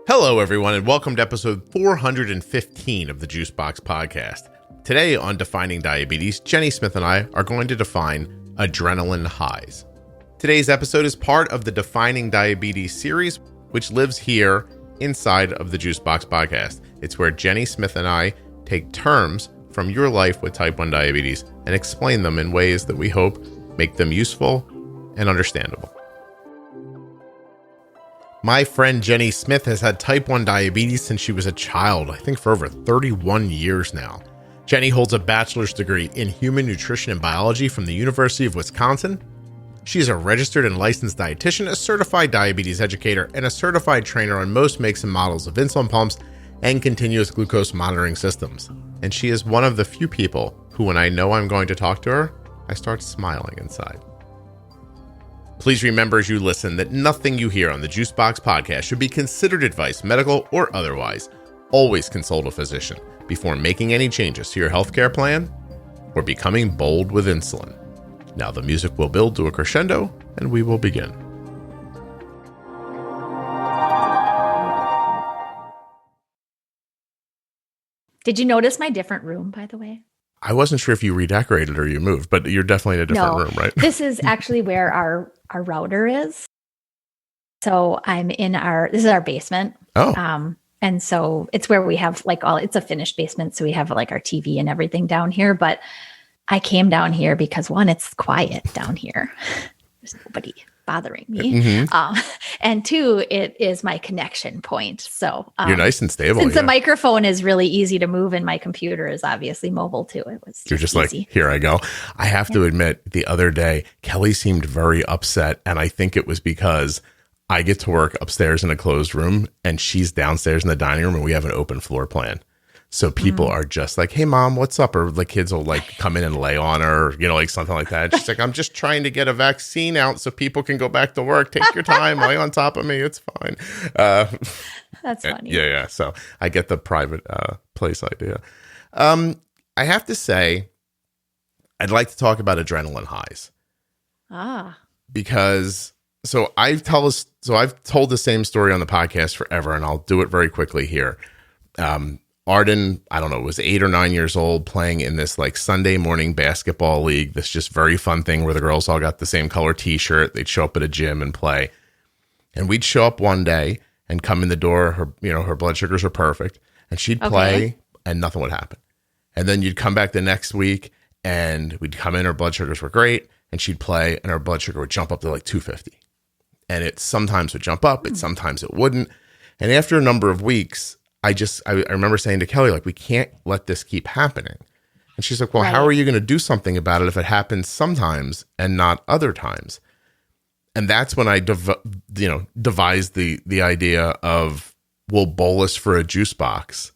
Hello, everyone, and welcome to episode 415 of the Juicebox Podcast. Today on Defining Diabetes, Jenny Smith and I are going to define adrenaline highs. Today's episode is part of the Defining Diabetes series, which lives here inside of the Juicebox Podcast. It's where Jenny Smith and I take terms from your life with type 1 diabetes and explain them in ways that we hope make them useful and understandable. My friend Jenny Smith has had type 1 diabetes since she was a child, I think for over 31 years now. Jenny holds a bachelor's degree in human nutrition and biology from the University of Wisconsin. She is a registered and licensed dietitian, a certified diabetes educator, and a certified trainer on most makes and models of insulin pumps and continuous glucose monitoring systems. And she is one of the few people who, when I know I'm going to talk to her, I start smiling inside. Please remember as you listen that nothing you hear on the Juicebox Podcast should be considered advice, medical or otherwise. Always consult a physician before making any changes to your healthcare plan or becoming bold with insulin. Now the music will build to a crescendo and we will begin. Did you notice my different room, by the way? I wasn't sure if you redecorated or you moved, but you're definitely in a different room, right? This is actually where our router is. So I'm in this is our basement. Oh. And so it's where we have it's a finished basement. So we have like our TV and everything down here. But I came down here because one, it's quiet down here. There's nobody bothering me. Mm-hmm. And two, it is my connection point. So you're nice and stable. Since the microphone is really easy to move and my computer is obviously mobile too. You're just easy. Like, here I go. I have to admit, the other day, Kelly seemed very upset. And I think it was because I get to work upstairs in a closed room and she's downstairs in the dining room and we have an open floor plan. So people are just like, hey, mom, what's up? Or the kids will like come in and lay on her, like something like that. She's like, I'm just trying to get a vaccine out so people can go back to work. Take your time. Lay on top of me. It's fine. That's funny. Yeah. So I get the private place idea. I have to say, I'd like to talk about adrenaline highs. Because I've told the same story on the podcast forever, and I'll do it very quickly here. Arden, I don't know, was 8 or 9 years old playing in this like Sunday morning basketball league, this just very fun thing where the girls all got the same color t-shirt. They'd show up at a gym and play. And we'd show up one day and come in the door. Her blood sugars are perfect. And she'd play and nothing would happen. And then you'd come back the next week and we'd come in, her blood sugars were great. And she'd play and her blood sugar would jump up to like 250. And it sometimes would jump up, sometimes it wouldn't. And after a number of weeks, I remember saying to Kelly, like, we can't let this keep happening. And she's like, well, How are you going to do something about it if it happens sometimes and not other times? And that's when I devised the idea of, we'll bolus for a juice box.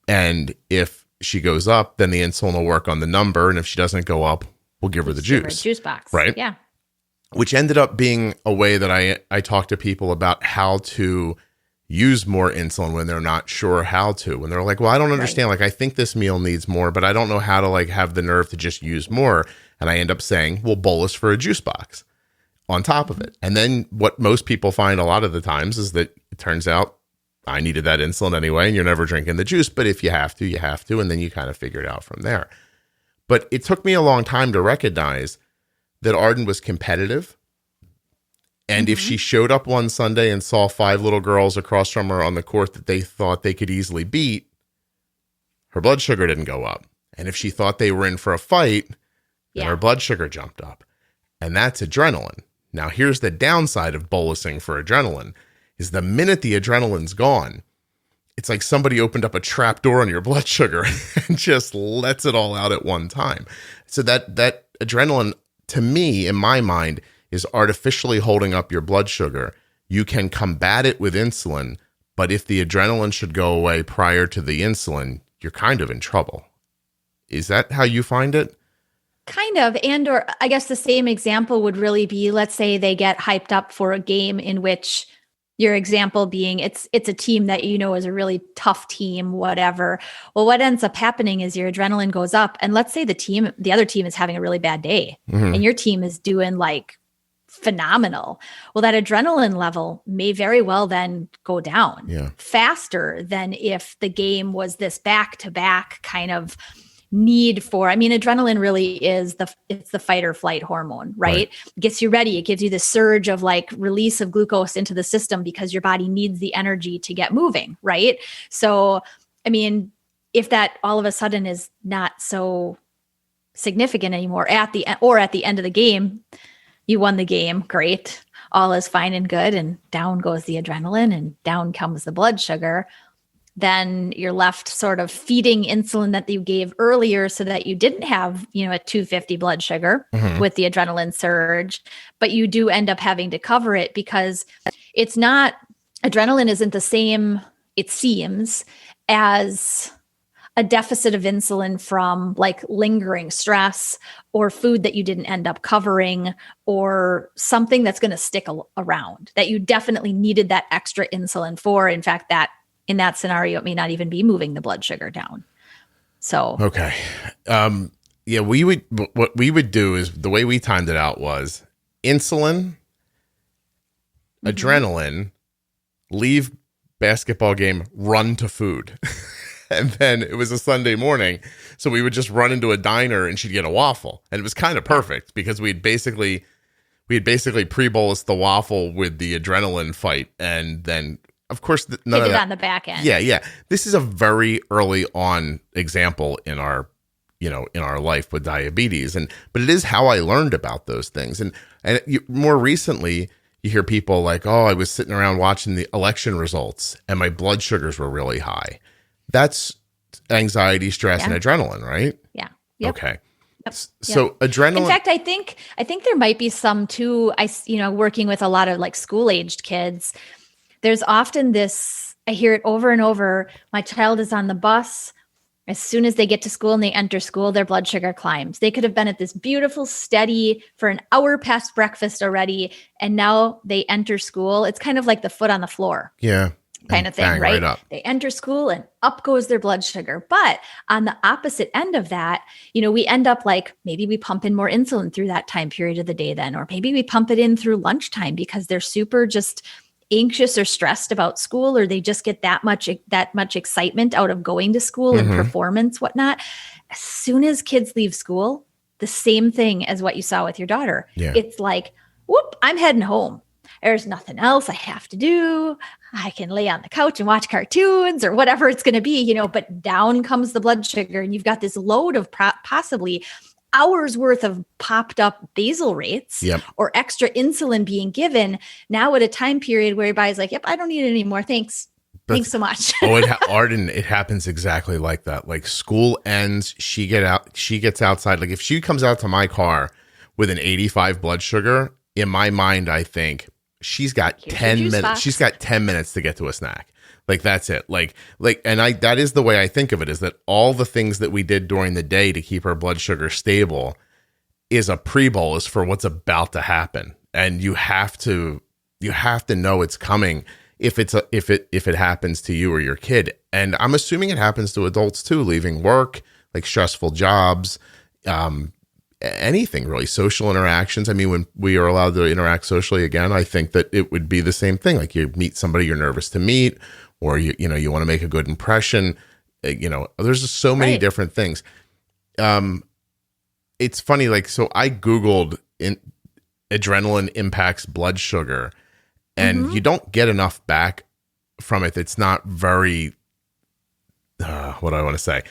And if she goes up, then the insulin will work on the number. And if she doesn't go up, we'll give her the juice. Give her a juice box. Right? Yeah. Which ended up being a way that I talk to people about how to use more insulin when they're not sure how to. When they're like, well, I don't understand. Like, I think this meal needs more, but I don't know how to like have the nerve to just use more. And I end up saying, well, bolus for a juice box on top of it. And then what most people find a lot of the times is that it turns out I needed that insulin anyway, and you're never drinking the juice. But if you have to, you have to. And then you kind of figure it out from there. But it took me a long time to recognize that Arden was competitive. And if she showed up one Sunday and saw 5 little girls across from her on the court that they thought they could easily beat, her blood sugar didn't go up. And if she thought they were in for a fight, then her blood sugar jumped up. And that's adrenaline. Now, here's the downside of bolusing for adrenaline, is the minute the adrenaline's gone, it's like somebody opened up a trap door on your blood sugar and just lets it all out at one time. So that adrenaline, to me, in my mind, is artificially holding up your blood sugar. You can combat it with insulin, but if the adrenaline should go away prior to the insulin, you're kind of in trouble. Is that how you find it? Kind of. And or I guess the same example would really be, let's say they get hyped up for a game in which Your example being it's a team that you know is a really tough team, whatever. Well, what ends up happening is your adrenaline goes up, and let's say the other team is having a really bad day, and your team is doing like phenomenal. Well, that adrenaline level may very well then go down faster than if the game was this back-to-back kind of need for, I mean, adrenaline really is it's the fight or flight hormone, right? It gets you ready. It gives you the surge of like release of glucose into the system because your body needs the energy to get moving, right? So, I mean, if that all of a sudden is not so significant anymore at the end of the game, you won the game, great. All is fine and good. And down goes the adrenaline and down comes the blood sugar. Then you're left sort of feeding insulin that you gave earlier so that you didn't have, a 250 blood sugar with the adrenaline surge, but you do end up having to cover it because adrenaline isn't the same, it seems, as a deficit of insulin from like lingering stress or food that you didn't end up covering or something that's going to stick around that you definitely needed that extra insulin for. In fact, that in that scenario, it may not even be moving the blood sugar down. So, okay. What we would do is the way we timed it out was insulin, adrenaline, leave basketball game, run to food. And then it was a Sunday morning. So we would just run into a diner and she'd get a waffle. And it was kind of perfect because we had basically pre-bolused the waffle with the adrenaline fight. And then, of course, none of that on the back end. Yeah. This is a very early on example in our life with diabetes. But it is how I learned about those things. And more recently, you hear people like, oh, I was sitting around watching the election results and my blood sugars were really high. That's anxiety, stress, and adrenaline, right? Yeah. Yep. Okay. Yep. So adrenaline. In fact, I think there might be some too. Working with a lot of like school-aged kids, there's often this. I hear it over and over. My child is on the bus. As soon as they get to school and they enter school, their blood sugar climbs. They could have been at this beautiful steady for an hour past breakfast already, and now they enter school. It's kind of like the foot on the floor. Yeah. Kind of thing, right? They enter school and up goes their blood sugar. But on the opposite end of that, we end up like maybe we pump in more insulin through that time period of the day then, or maybe we pump it in through lunchtime because they're super just anxious or stressed about school, or they just get that much excitement out of going to school and performance, whatnot. As soon as kids leave school, the same thing as what you saw with your daughter. Yeah. It's like, whoop, I'm heading home. There's nothing else I have to do. I can lay on the couch and watch cartoons or whatever it's going to be, but down comes the blood sugar and you've got this load of possibly hours worth of popped up basal rates or extra insulin being given now at a time period where your body's like, yep, I don't need it anymore. Thanks so much. Arden, it happens exactly like that. Like school ends, she gets outside. Like if she comes out to my car with an 85 blood sugar, in my mind, I think, she's got 10 minutes. She's got 10 minutes to get to a snack. Like that's it. That is the way I think of it, is that all the things that we did during the day to keep our blood sugar stable is a pre-bolus for what's about to happen. And you have to know it's coming if it happens to you or your kid. And I'm assuming it happens to adults too, leaving work, like stressful jobs, anything really, social interactions. I mean, when we are allowed to interact socially again, I think that it would be the same thing. Like you meet somebody you're nervous to meet, or you want to make a good impression. There's just so many different things. It's funny. Like, so I Googled adrenaline impacts blood sugar, and you don't get enough back from it. It's not very, what do I want to say?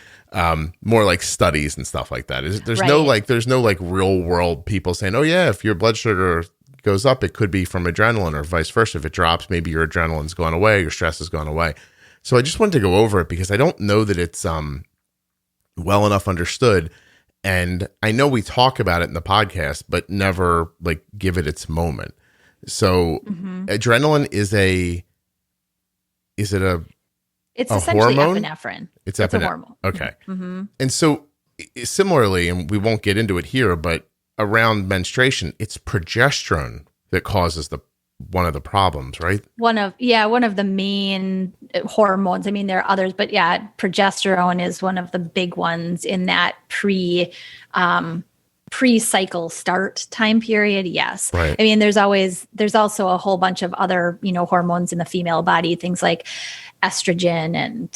More like studies and stuff like that. There's no real world people saying, oh yeah, if your blood sugar goes up, it could be from adrenaline, or vice versa. If it drops, maybe your adrenaline's gone away, your stress has gone away. So I just wanted to go over it because I don't know that it's well enough understood. And I know we talk about it in the podcast, but never like give it its moment. So adrenaline is it's essentially hormone? epinephrine. It's a hormone. Okay. And so similarly, and we won't get into it here, but around menstruation, it's progesterone that causes the one of the problems, right? One of the main hormones. I mean, there are others, but yeah, progesterone is one of the big ones in that pre-cycle start time period. Yes. Right. I mean, there's also a whole bunch of other, hormones in the female body, things like estrogen and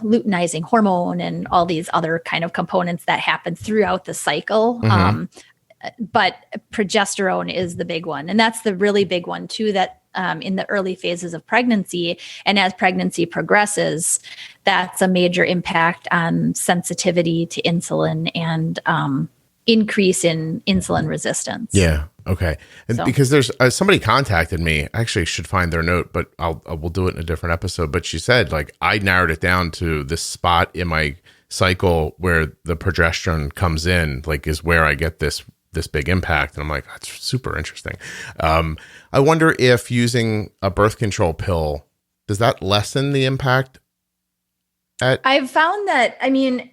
luteinizing hormone and all these other kind of components that happen throughout the cycle. But progesterone is the big one. And that's the really big one too, that in the early phases of pregnancy. And as pregnancy progresses, that's a major impact on sensitivity to insulin and increase in insulin resistance. Yeah. Okay. And because there's somebody contacted me, I actually should find their note, but we'll do it in a different episode. But she said, like, I narrowed it down to this spot in my cycle where the progesterone comes in, like, is where I get this big impact. And I'm like, that's super interesting. I wonder if using a birth control pill, does that lessen the impact? I've found that, I mean,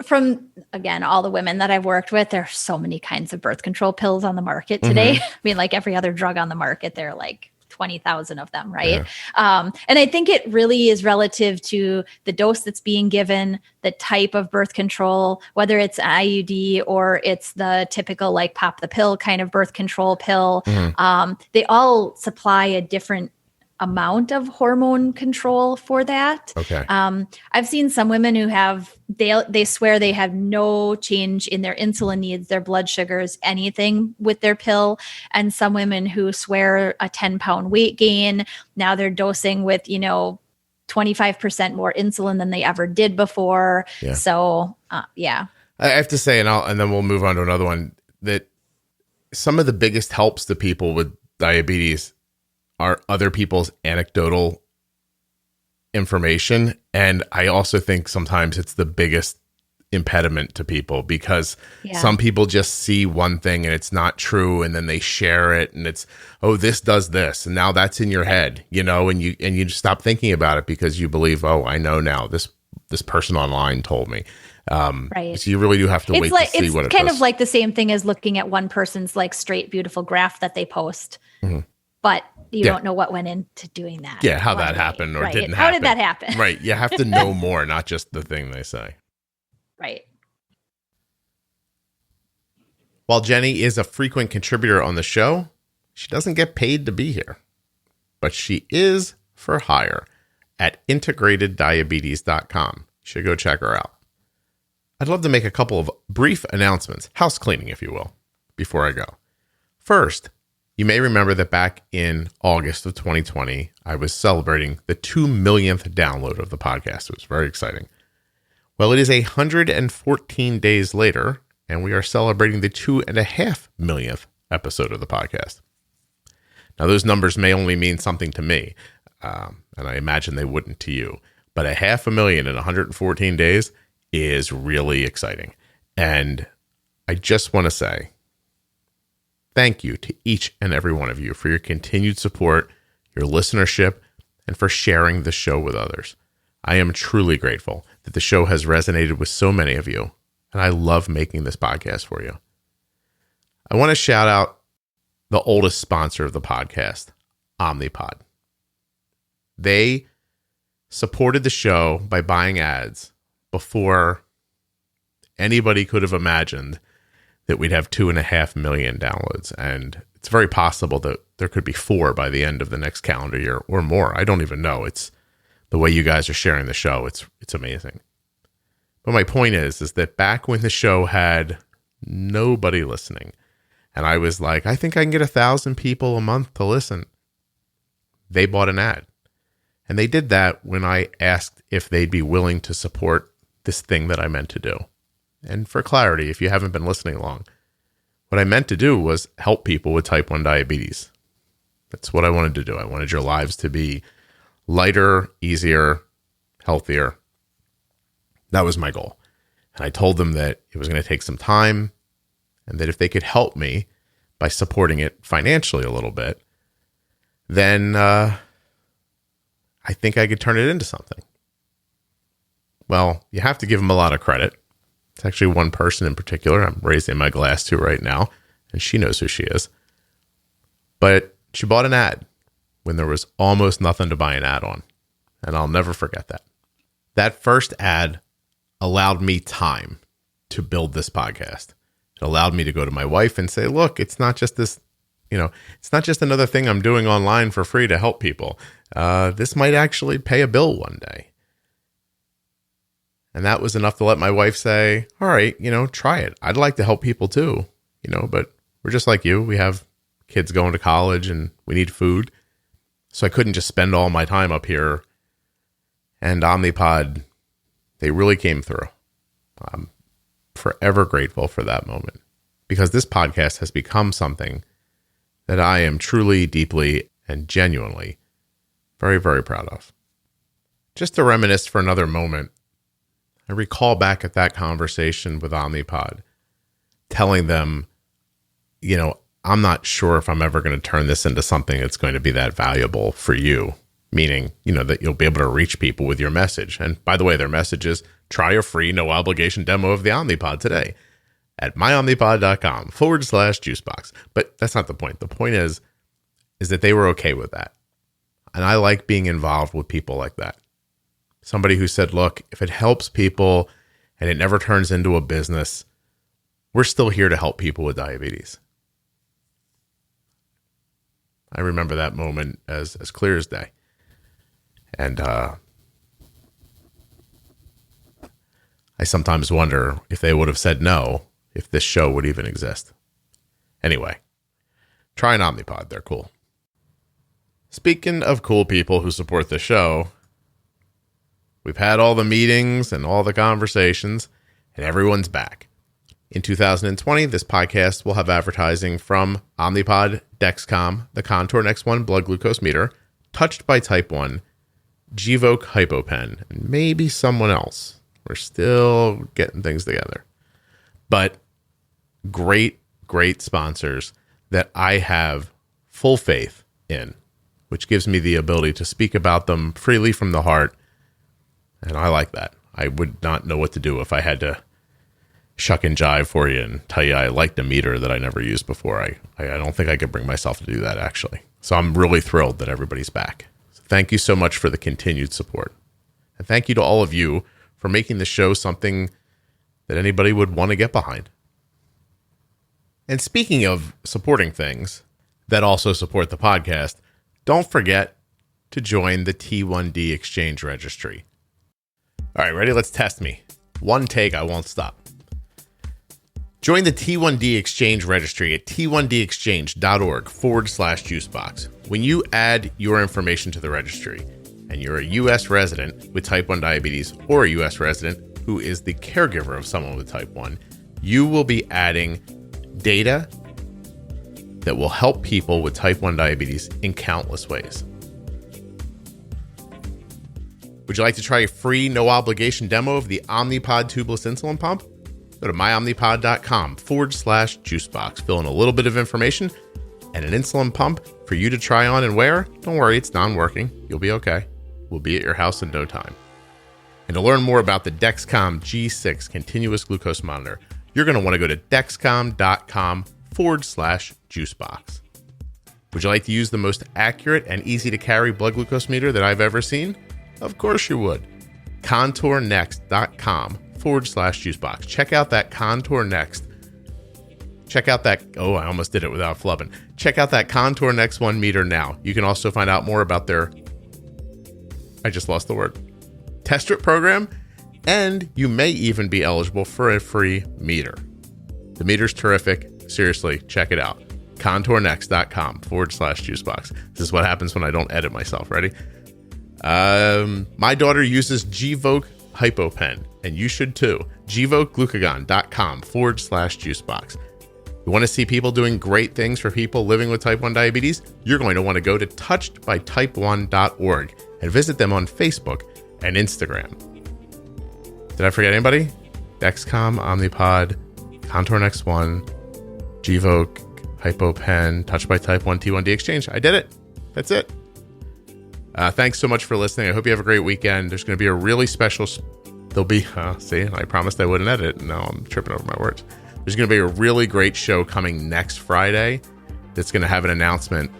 from, again, all the women that I've worked with, there are so many kinds of birth control pills on the market today. I mean, like every other drug on the market, there are like 20,000 of them, right? Yeah. And I think it really is relative to the dose that's being given, the type of birth control, whether it's IUD or it's the typical like pop the pill kind of birth control pill. They all supply a different amount of hormone control for that. Okay. I've seen some women who they swear they have no change in their insulin needs, their blood sugars, anything with their pill. And some women who swear a 10-pound weight gain. Now they're dosing with, 25% more insulin than they ever did before. Yeah. So, yeah. I have to say, and then we'll move on to another one, that some of the biggest helps to people with diabetes are other people's anecdotal information. And I also think sometimes it's the biggest impediment to people because some people just see one thing and it's not true. And then they share it and it's, oh, this does this. And now that's in your head, and you just stop thinking about it because you believe, oh, I know now this person online told me. Right. So you really do have to wait to see what it does. It's kind of like the same thing as looking at one person's like straight, beautiful graph that they post, but you don't know what went into doing that. Yeah, how that happened or didn't happen. How did that happen? Right. You have to know more, not just the thing they say. Right. While Jenny is a frequent contributor on the show, she doesn't get paid to be here. But she is for hire at integrateddiabetes.com. You should go check her out. I'd love to make a couple of brief announcements, house cleaning, if you will, before I go. First, you may remember that back in August of 2020, I was celebrating the 2 millionth download of the podcast. It was very exciting. Well, it is 114 days later, and we are celebrating the 2.5 millionth episode of the podcast. Now, those numbers may only mean something to me, and I imagine they wouldn't to you, but 500,000 in 114 days is really exciting. And I just want to say, thank you to each and every one of you for your continued support, your listenership, and for sharing the show with others. I am truly grateful that the show has resonated with so many of you, and I love making this podcast for you. I want to shout out the oldest sponsor of the podcast, Omnipod. They supported the show by buying ads before anybody could have imagined that we'd have 2.5 million downloads. And it's very possible that there could be 4 by the end of the next calendar year or more. I don't even know. It's the way you guys are sharing the show. It's amazing. But my point is that back when the show had nobody listening, and I was like, I think I can get 1,000 people a month to listen, they bought an ad. And they did that when I asked if they'd be willing to support this thing that I meant to do. And for clarity, if you haven't been listening long, what I meant to do was help people with type 1 diabetes. That's what I wanted to do. I wanted your lives to be lighter, easier, healthier. That was my goal. And I told them that it was going to take some time and that if they could help me by supporting it financially a little bit, then I think I could turn it into something. Well, you have to give them a lot of credit. It's actually one person in particular I'm raising my glass to right now, and she knows who she is. But she bought an ad when there was almost nothing to buy an ad on. And I'll never forget that. That first ad allowed me time to build this podcast. It allowed me to go to my wife and say, look, it's not just this, it's not just another thing I'm doing online for free to help people. This might actually pay a bill one day. And that was enough to let my wife say, all right, try it. I'd like to help people too, but we're just like you. We have kids going to college and we need food. So I couldn't just spend all my time up here. And Omnipod, they really came through. I'm forever grateful for that moment, because this podcast has become something that I am truly, deeply, and genuinely very, very proud of. Just to reminisce for another moment, I recall back at that conversation with Omnipod, telling them, I'm not sure if I'm ever going to turn this into something that's going to be that valuable for you. Meaning, that you'll be able to reach people with your message. And by the way, their message is try a free, no obligation demo of the Omnipod today at myomnipod.com/juicebox. But that's not the point. The point is that they were okay with that. And I like being involved with people like that. Somebody who said, look, if it helps people and it never turns into a business, we're still here to help people with diabetes. I remember that moment as clear as day. And I sometimes wonder if they would have said no, if this show would even exist. Anyway, try an Omnipod. They're cool. Speaking of cool people who support the show, we've had all the meetings and all the conversations, and everyone's back. In 2020, this podcast will have advertising from Omnipod, Dexcom, the Contour X1 blood glucose meter, Touched by Type 1, Gvoke HypoPen, and maybe someone else. We're still getting things together. But great, great sponsors that I have full faith in, which gives me the ability to speak about them freely from the heart. And I like that. I would not know what to do if I had to shuck and jive for you and tell you I liked a meter that I never used before. I don't think I could bring myself to do that, actually. So I'm really thrilled that everybody's back. Thank you so much for the continued support. And thank you to all of you for making the show something that anybody would want to get behind. And speaking of supporting things that also support the podcast, don't forget to join the T1D Exchange Registry. All right, ready? Let's test me. One take, I won't stop. Join the T1D Exchange Registry at t1dexchange.org/juicebox. When you add your information to the registry and you're a U.S. resident with type 1 diabetes or a U.S. resident who is the caregiver of someone with type 1, you will be adding data that will help people with type 1 diabetes in countless ways. Would you like to try a free, no obligation demo of the Omnipod tubeless insulin pump? Go to myomnipod.com/juicebox. Fill in a little bit of information and an insulin pump for you to try on and wear. Don't worry, it's non-working. You'll be okay. We'll be at your house in no time. And to learn more about the Dexcom G6 continuous glucose monitor, you're going to want to go to dexcom.com/juicebox. Would you like to use the most accurate and easy to carry blood glucose meter that I've ever seen? Of course you would. contournext.com/juicebox. Check out that Contour Next. Check out that, I almost did it without flubbing. Check out that Contour Next 1 meter now. You can also find out more about their, I just lost the word, test strip program, and you may even be eligible for a free meter. The meter's terrific. Seriously, check it out. contournext.com/juicebox. This is what happens when I don't edit myself. Ready? My daughter uses Gvoke HypoPen, and you should too. GvokeGlucagon.com/juicebox. You want to see people doing great things for people living with type 1 diabetes? You're going to want to go to touchedbytype1.org and visit them on Facebook and Instagram. Did I forget anybody? Dexcom, Omnipod, Contour Next 1, Gvoke, HypoPen, Touched by Type 1, T1D Exchange. I did it. That's it. Thanks so much for listening. I hope you have a great weekend. There's going to be a really special... There'll be... see, I promised I wouldn't edit. Now I'm tripping over my words. There's going to be a really great show coming next Friday. It's going to have an announcement,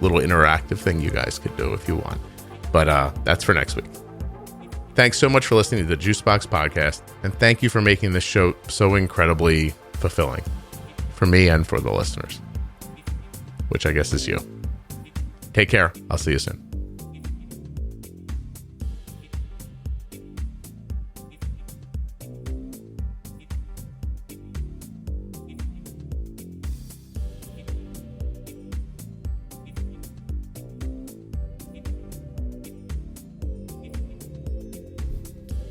little interactive thing you guys could do if you want. But that's for next week. Thanks so much for listening to the Juicebox Podcast, and thank you for making this show so incredibly fulfilling for me and for the listeners, which I guess is you. Take care. I'll see you soon.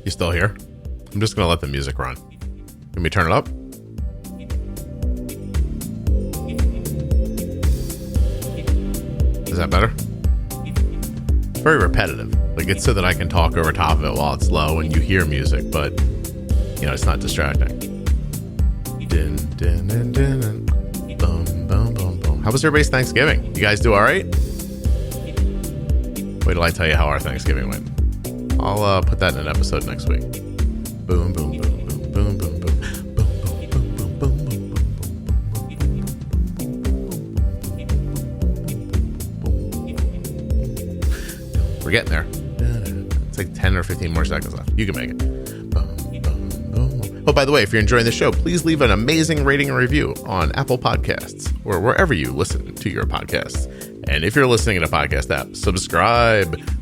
You still here? I'm just going to let the music run. Can we turn it up? Is that better? It's very repetitive. Like, it's so that I can talk over top of it while it's low and you hear music, but, you know, it's not distracting. Din, din, din, din, din. Boom, boom, boom, boom. How was everybody's Thanksgiving? You guys do all right? Wait till I tell you how our Thanksgiving went. I'll put that in an episode next week. Boom, boom, boom, boom, boom, boom, boom. We're getting there. It's like 10 or 15 more seconds left. You can make it. Oh, by the way, if you're enjoying the show, please leave an amazing rating and review on Apple Podcasts or wherever you listen to your podcasts. And if you're listening in a podcast app,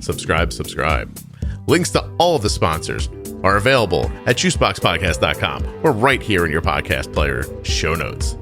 subscribe. Links to all of the sponsors are available at juiceboxpodcast.com or right here in your podcast player show notes.